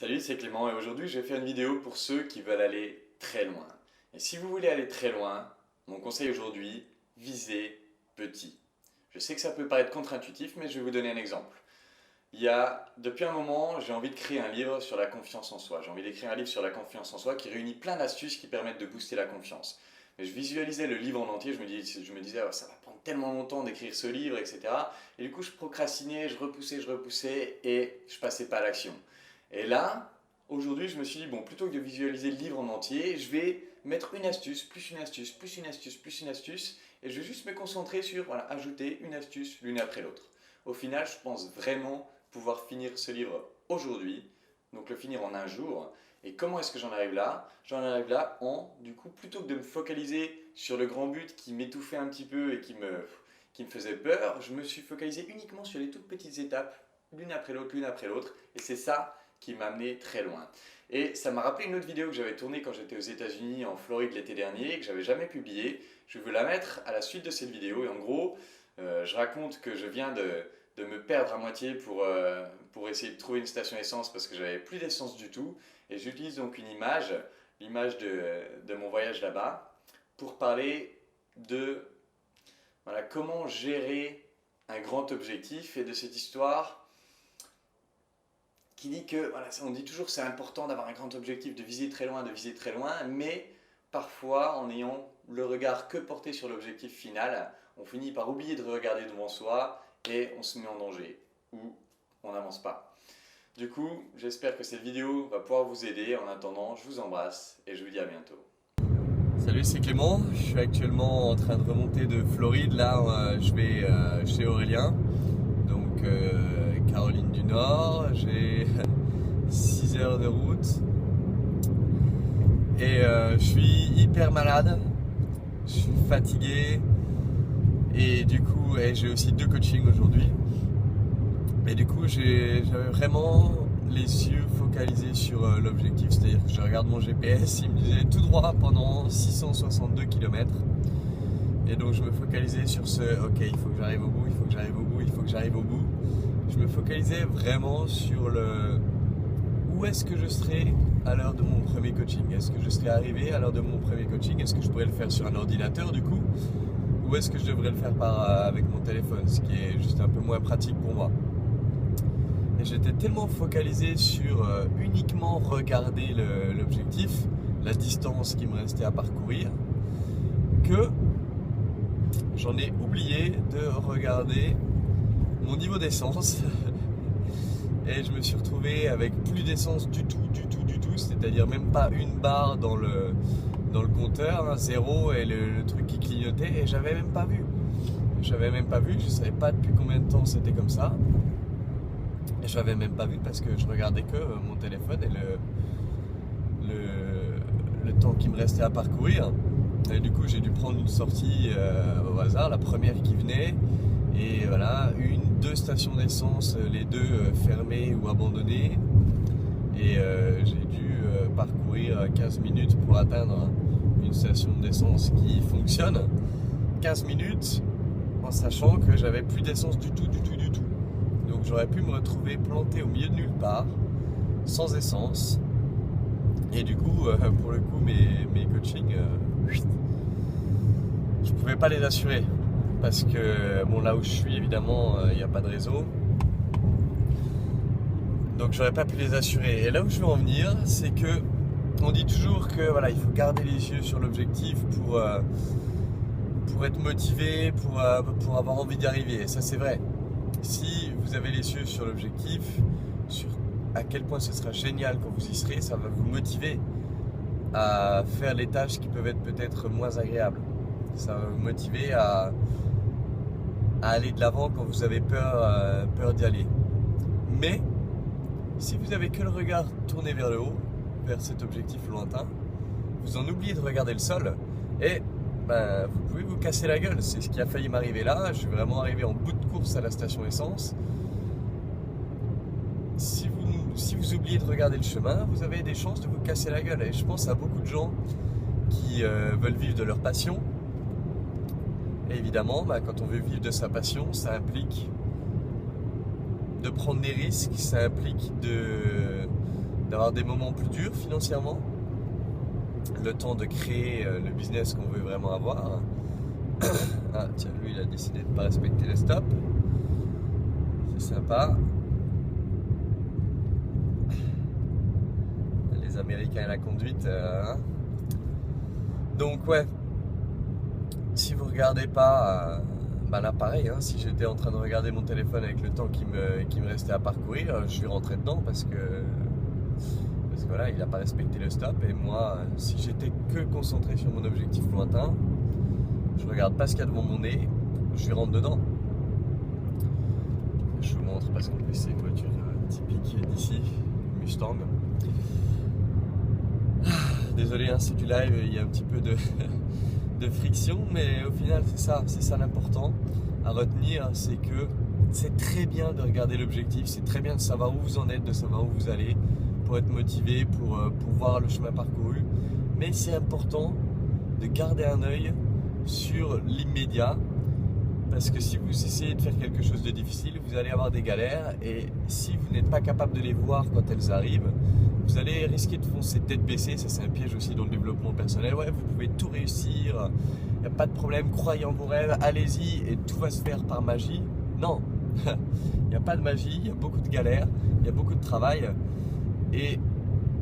Salut, c'est Clément et aujourd'hui je vais faire une vidéo pour ceux qui veulent aller très loin. Et si vous voulez aller très loin, mon conseil aujourd'hui, visez petit. Je sais que ça peut paraître contre-intuitif, mais je vais vous donner un exemple. Depuis un moment, j'ai envie de créer un livre sur la confiance en soi. J'ai envie d'écrire un livre sur la confiance en soi qui réunit plein d'astuces qui permettent de booster la confiance. Mais je visualisais le livre en entier, je me disais oh, ça va prendre tellement longtemps d'écrire ce livre, etc. Et du coup, je procrastinais, je repoussais et je passais pas à l'action. Et là, aujourd'hui, je me suis dit, bon, plutôt que de visualiser le livre en entier, je vais mettre une astuce, plus une astuce, plus une astuce, plus une astuce, et je vais juste me concentrer sur, voilà, ajouter une astuce l'une après l'autre. Au final, je pense vraiment pouvoir finir ce livre aujourd'hui, donc le finir en un jour. Et comment est-ce que j'en arrive là? J'en arrive là du coup, plutôt que de me focaliser sur le grand but qui m'étouffait un petit peu et qui me faisait peur, je me suis focalisé uniquement sur les toutes petites étapes, l'une après l'autre, et c'est ça qui m'a amené très loin. Et ça m'a rappelé une autre vidéo que j'avais tournée quand j'étais aux États-Unis, en Floride l'été dernier, que j'avais jamais publiée. Je veux la mettre à la suite de cette vidéo. Et en gros, je raconte que je viens de me perdre à moitié pour essayer de trouver une station essence parce que j'avais plus d'essence du tout. Et j'utilise donc l'image de mon voyage là-bas, pour parler de voilà, comment gérer un grand objectif et de cette histoire qui dit que, voilà, on dit toujours que c'est important d'avoir un grand objectif, de viser très loin, mais parfois en ayant le regard que porté sur l'objectif final, on finit par oublier de regarder devant soi et on se met en danger ou on n'avance pas. Du coup, j'espère que cette vidéo va pouvoir vous aider. En attendant, je vous embrasse et je vous dis à bientôt. Salut, c'est Clément. Je suis actuellement en train de remonter de Floride. Là, je vais chez Aurélien, donc Caroline du Nord. J'ai 6 heures de route et je suis hyper malade. Je suis fatigué et du coup, j'ai aussi 2 coachings aujourd'hui. Et du coup, j'avais vraiment les yeux focalisés sur l'objectif, c'est-à-dire que je regarde mon GPS, il me disait tout droit pendant 662 km. Et donc je me focalisais sur ok, il faut que j'arrive au bout, il faut que j'arrive au bout, il faut que j'arrive au bout. Je me focalisais vraiment sur où est-ce que je serais à l'heure de mon premier coaching. Est-ce que je serais arrivé à l'heure de mon premier coaching? Est-ce que je pourrais le faire sur un ordinateur du coup? Ou est-ce que je devrais le faire avec mon téléphone, ce qui est juste un peu moins pratique pour moi? Et j'étais tellement focalisé sur uniquement regarder l'objectif, la distance qui me restait à parcourir, que j'en ai oublié de regarder mon niveau d'essence. Et je me suis retrouvé avec plus d'essence du tout, c'est-à-dire même pas une barre dans le compteur, hein, 0 et le truc qui clignotait, et j'avais même pas vu. Je savais pas depuis combien de temps c'était comme ça. Et je l'avais même pas vu parce que je regardais que mon téléphone et le temps qui me restait à parcourir. Et du coup, j'ai dû prendre une sortie au hasard, la première qui venait. Et voilà, 2 stations d'essence, les 2 fermées ou abandonnées. Et j'ai dû parcourir 15 minutes pour atteindre une station d'essence qui fonctionne. 15 minutes en sachant que j'avais plus d'essence du tout. Donc j'aurais pu me retrouver planté au milieu de nulle part, sans essence. Et du coup, pour le coup, mes coachings, je pouvais pas les assurer. Parce que, bon, là où je suis, évidemment, il n'y a pas de réseau. Donc j'aurais pas pu les assurer. Et là où je veux en venir, c'est que on dit toujours que voilà, il faut garder les yeux sur l'objectif pour être motivé, pour avoir envie d'y arriver. Et ça, c'est vrai. Si vous avez les yeux sur l'objectif, sur à quel point ce sera génial quand vous y serez, ça va vous motiver à faire les tâches qui peuvent être peut-être moins agréables. Ça va vous motiver à aller de l'avant quand vous avez peur d'y aller. Mais si vous avez que le regard tourné vers le haut, vers cet objectif lointain, vous en oubliez de regarder le sol et vous pouvez vous casser la gueule. C'est ce qui a failli m'arriver là. Je suis vraiment arrivé en bout de course à la station essence. Si vous oubliez de regarder le chemin, vous avez des chances de vous casser la gueule. Et je pense à beaucoup de gens qui veulent vivre de leur passion. Et évidemment, quand on veut vivre de sa passion, ça implique de prendre des risques, ça implique d'avoir des moments plus durs financièrement, le temps de créer le business qu'on veut vraiment avoir. Ah tiens, lui il a décidé de ne pas respecter les stops, c'est sympa. Les Américains et la conduite, hein. Donc ouais, si vous regardez pas, là pareil, hein, si j'étais en train de regarder mon téléphone avec le temps qui me restait à parcourir, je suis rentré dedans parce que voilà, il n'a pas respecté le stop. Et moi, si j'étais que concentré sur mon objectif lointain, je regarde pas ce qu'il y a devant mon nez, je lui rentre dedans. Je vous montre parce qu'en plus c'est une voiture typique d'ici, Mustang. Désolé, hein, c'est du live, il y a un petit peu de friction, mais au final c'est ça l'important à retenir, c'est que c'est très bien de regarder l'objectif, c'est très bien de savoir où vous en êtes, de savoir où vous allez, pour être motivé, pour voir le chemin parcouru, mais c'est important de garder un œil sur l'immédiat, parce que si vous essayez de faire quelque chose de difficile, vous allez avoir des galères, et si vous n'êtes pas capable de les voir quand elles arrivent, vous allez risquer de foncer tête baissée. Ça c'est un piège aussi dans le développement personnel. Ouais, vous pouvez tout réussir, il n'y a pas de problème, croyez en vos rêves, allez-y et tout va se faire par magie. Non, il n'y a pas de magie, il y a beaucoup de galères, il y a beaucoup de travail, et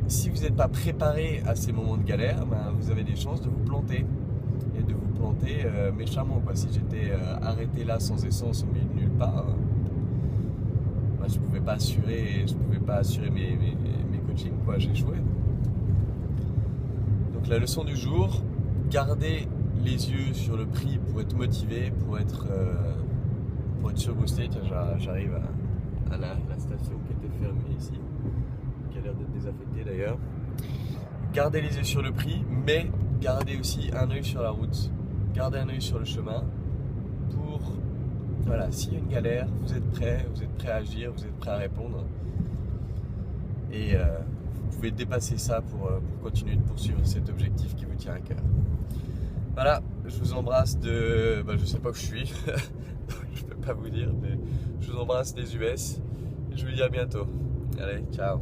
si vous n'êtes pas préparé à ces moments de galère, vous avez des chances de vous planter, et de vous planter méchamment, quoi. Si j'étais arrêté là sans essence au milieu de nulle part, je ne pouvais pas assurer mes coachings, quoi, j'ai échoué. Donc la leçon du jour, gardez les yeux sur le prix pour être motivé, pour être surboosté. Tiens, j'arrive à la station qui était fermée ici, qui a l'air d'être désaffectée d'ailleurs. Gardez les yeux sur le prix, mais gardez aussi un œil sur la route, gardez un œil sur le chemin pour, voilà, s'il y a une galère, vous êtes prêt à agir, vous êtes prêt à répondre, et vous pouvez dépasser ça pour continuer de poursuivre cet objectif qui vous tient à cœur. Voilà, je vous embrasse je sais pas où je suis, donc je peux pas vous dire, mais je vous embrasse des US, et je vous dis à bientôt. Allez, ciao.